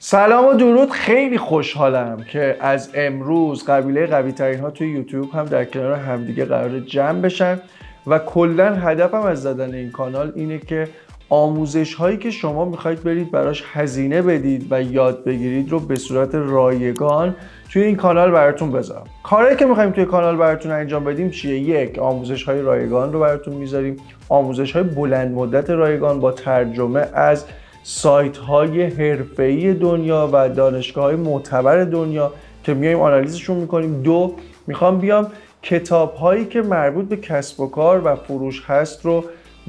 سلام و درود. خیلی خوشحالم که از امروز قبیله قوی ترین ها توی یوتیوب هم در کنار همدیگه قرار جمع بشن و کلا هدفم از زدن این کانال اینه که آموزش هایی که شما میخواید برید براش هزینه بدید و یاد بگیرید رو به صورت رایگان توی این کانال براتون بذارم. کارهایی که میخوایم توی کانال براتون انجام بدیم چیه؟ یک، آموزش های رایگان رو براتون میذاریم، آموزش های بلند مدت رایگان با ترجمه از سایت های حرفه‌ای دنیا و دانشگاه های معتبر دنیا که میایم آنالیزشون میکنیم. دو، میخوام بیام کتاب هایی که مربوط به کسب و کار و فروش هست رو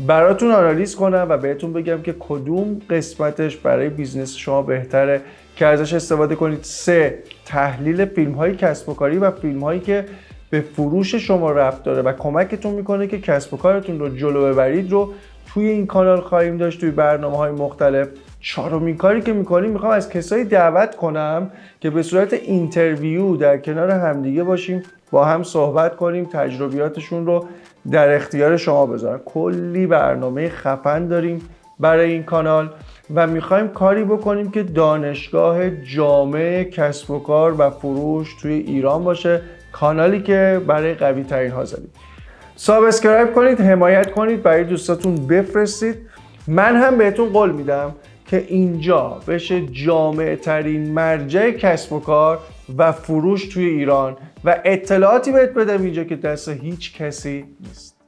براتون آنالیز کنم و بهتون بگم که کدوم قسمتش برای بیزنس شما بهتره که ازش استفاده کنید. سه، تحلیل فیلم های کسب و کاری و فیلم هایی که به فروش شما ربط داره و کمکتون میکنه که کسب و کارتون رو جلو ببرید رو توی این کانال خواهیم داشت توی برنامه‌های مختلف. چهارمین کاری که میکنیم، میخوام از کسایی دعوت کنم که به صورت اینترویو در کنار همدیگه باشیم، با هم صحبت کنیم، تجربیاتشون رو در اختیار شما بذارم. کلی برنامه خفن داریم برای این کانال و میخوایم کاری بکنیم که دانشگاه جامع کسب و کار و فروش توی ایران باشه. کانالی که برای قوی ترین ها زدیم. سابسکرایب کنید، حمایت کنید، برای دوستاتون بفرستید. من هم بهتون قول میدم که اینجا بشه جامع ترین مرجع کسب و کار و فروش توی ایران و اطلاعاتی بهت بدم اینجا که دست هیچ کسی نیست.